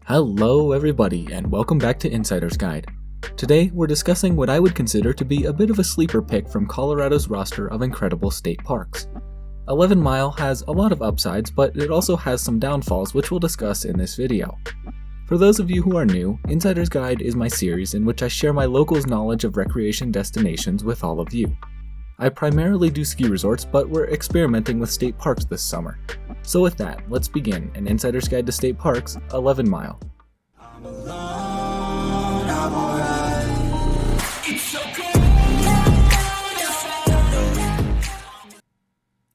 Hello everybody and welcome back to Insider's Guide. Today we're discussing what I would consider to be a bit of a sleeper pick from Colorado's roster of incredible state parks. 11 Mile has a lot of upsides, but it also has some downfalls which we'll discuss in this video. For those of you who are new, Insider's Guide is my series in which I share my locals' knowledge of recreation destinations with all of you. I primarily do ski resorts, but we're experimenting with state parks this summer. So with that, let's begin an Insider's Guide to State Parks, 11 Mile.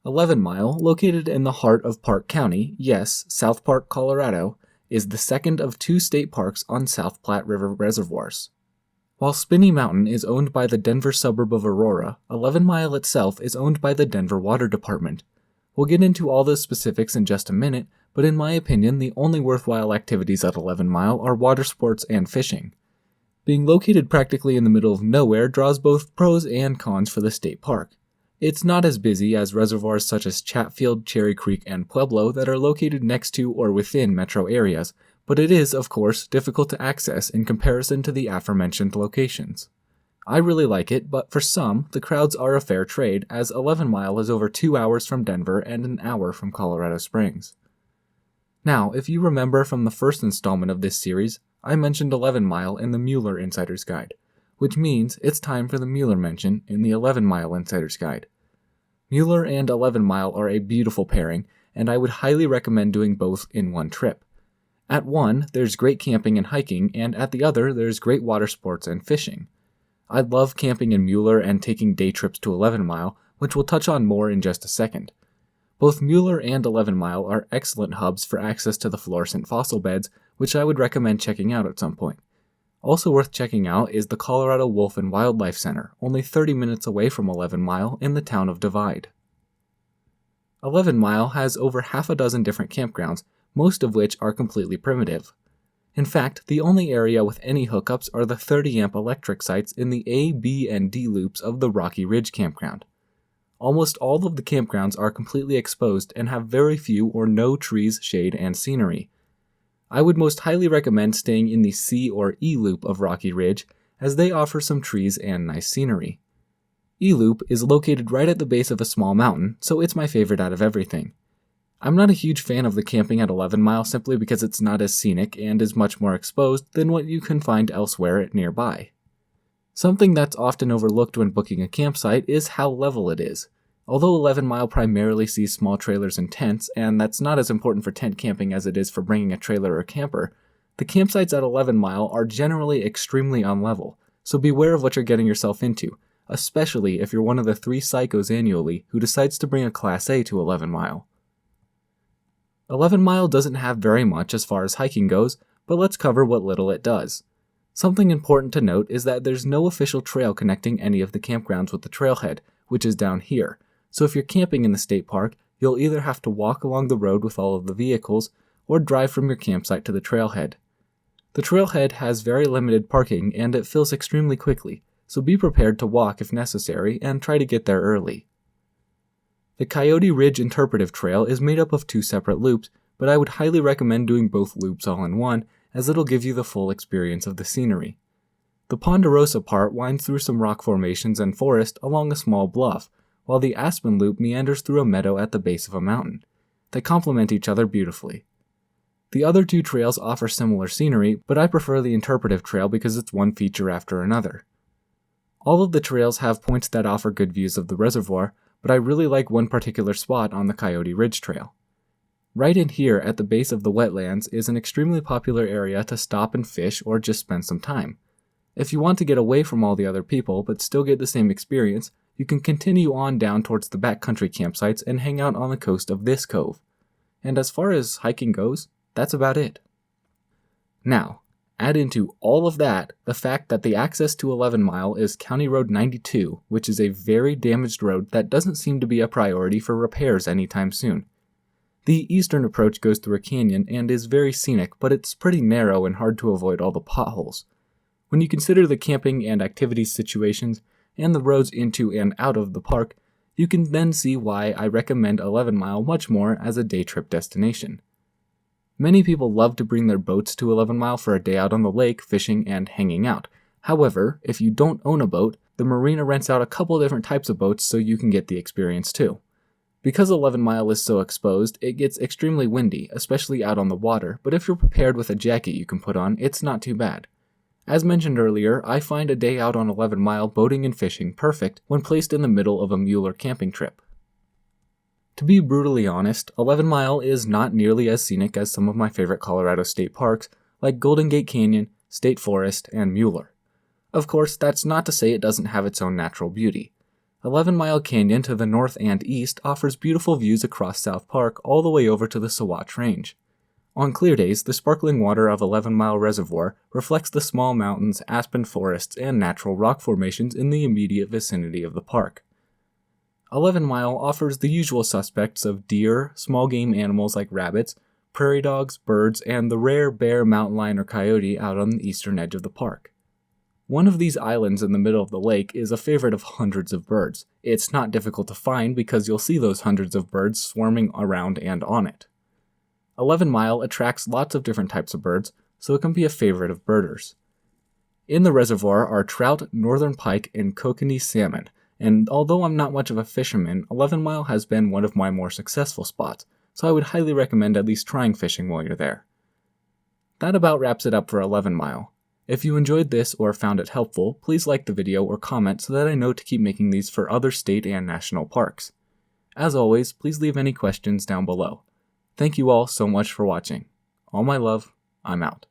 11 Mile, located in the heart of Park County, yes, South Park, Colorado, is the second of two state parks on South Platte River reservoirs. While Spinney Mountain is owned by the Denver suburb of Aurora, 11 Mile itself is owned by the Denver Water Department. We'll get into all the specifics in just a minute, but in my opinion, the only worthwhile activities at 11 Mile are water sports and fishing. Being located practically in the middle of nowhere draws both pros and cons for the state park. It's not as busy as reservoirs such as Chatfield, Cherry Creek, and Pueblo that are located next to or within metro areas, but it is, of course, difficult to access in comparison to the aforementioned locations. I really like it, but for some, the crowds are a fair trade, as 11 Mile is over 2 hours from Denver and an hour from Colorado Springs. Now, if you remember from the first installment of this series, I mentioned 11 Mile in the Mueller Insider's Guide, which means it's time for the Mueller mention in the 11 Mile Insider's Guide. Mueller and 11 Mile are a beautiful pairing, and I would highly recommend doing both in one trip. At one, there's great camping and hiking, and at the other, there's great water sports and fishing. I love camping in Mueller and taking day trips to 11 Mile, which we'll touch on more in just a second. Both Mueller and 11 Mile are excellent hubs for access to the fluorescent fossil beds, which I would recommend checking out at some point. Also worth checking out is the Colorado Wolf and Wildlife Center, only 30 minutes away from 11 Mile in the town of Divide. 11 Mile has over half a dozen different campgrounds, most of which are completely primitive. In fact, the only area with any hookups are the 30-amp electric sites in the A, B, and D loops of the Rocky Ridge campground. Almost all of the campgrounds are completely exposed and have very few or no trees, shade, and scenery. I would most highly recommend staying in the C or E loop of Rocky Ridge, as they offer some trees and nice scenery. E loop is located right at the base of a small mountain, so it's my favorite out of everything. I'm not a huge fan of the camping at 11 Mile simply because it's not as scenic and is much more exposed than what you can find elsewhere nearby. Something that's often overlooked when booking a campsite is how level it is. Although 11 Mile primarily sees small trailers and tents, and that's not as important for tent camping as it is for bringing a trailer or camper, the campsites at 11 Mile are generally extremely unlevel, so beware of what you're getting yourself into, especially if you're one of the 3 psychos annually who decides to bring a Class A to 11 Mile. 11 Mile doesn't have very much as far as hiking goes, but let's cover what little it does. Something important to note is that there's no official trail connecting any of the campgrounds with the trailhead, which is down here, so if you're camping in the state park, you'll either have to walk along the road with all of the vehicles, or drive from your campsite to the trailhead. The trailhead has very limited parking and it fills extremely quickly, so be prepared to walk if necessary and try to get there early. The Coyote Ridge Interpretive Trail is made up of 2 separate loops, but I would highly recommend doing both loops all in one, as it'll give you the full experience of the scenery. The Ponderosa part winds through some rock formations and forest along a small bluff, while the Aspen Loop meanders through a meadow at the base of a mountain. They complement each other beautifully. The other 2 trails offer similar scenery, but I prefer the Interpretive Trail because it's one feature after another. All of the trails have points that offer good views of the reservoir, but I really like one particular spot on the Coyote Ridge Trail. Right in here at the base of the wetlands is an extremely popular area to stop and fish or just spend some time. If you want to get away from all the other people but still get the same experience, you can continue on down towards the backcountry campsites and hang out on the coast of this cove. And as far as hiking goes, that's about it. Now, add into all of that the fact that the access to 11 Mile is County Road 92, which is a very damaged road that doesn't seem to be a priority for repairs anytime soon. The eastern approach goes through a canyon and is very scenic, but it's pretty narrow and hard to avoid all the potholes. When you consider the camping and activities situations, and the roads into and out of the park, you can then see why I recommend 11 Mile much more as a day trip destination. Many people love to bring their boats to 11 Mile for a day out on the lake, fishing, and hanging out. However, if you don't own a boat, the marina rents out a couple different types of boats so you can get the experience too. Because 11 Mile is so exposed, it gets extremely windy, especially out on the water, but if you're prepared with a jacket you can put on, it's not too bad. As mentioned earlier, I find a day out on 11 Mile boating and fishing perfect when placed in the middle of a Mueller camping trip. To be brutally honest, 11 Mile is not nearly as scenic as some of my favorite Colorado state parks, like Golden Gate Canyon, State Forest, and Mueller. Of course, that's not to say it doesn't have its own natural beauty. 11 Mile Canyon to the north and east offers beautiful views across South Park all the way over to the Saguache Range. On clear days, the sparkling water of 11 Mile Reservoir reflects the small mountains, aspen forests, and natural rock formations in the immediate vicinity of the park. 11 Mile offers the usual suspects of deer, small game animals like rabbits, prairie dogs, birds, and the rare bear, mountain lion, or coyote out on the eastern edge of the park. One of these islands in the middle of the lake is a favorite of hundreds of birds. It's not difficult to find because you'll see those hundreds of birds swarming around and on it. 11 Mile attracts lots of different types of birds, so it can be a favorite of birders. In the reservoir are trout, northern pike, and kokanee salmon, and although I'm not much of a fisherman, 11 Mile has been one of my more successful spots, so I would highly recommend at least trying fishing while you're there. That about wraps it up for 11 Mile. If you enjoyed this or found it helpful, please like the video or comment so that I know to keep making these for other state and national parks. As always, please leave any questions down below. Thank you all so much for watching. All my love, I'm out.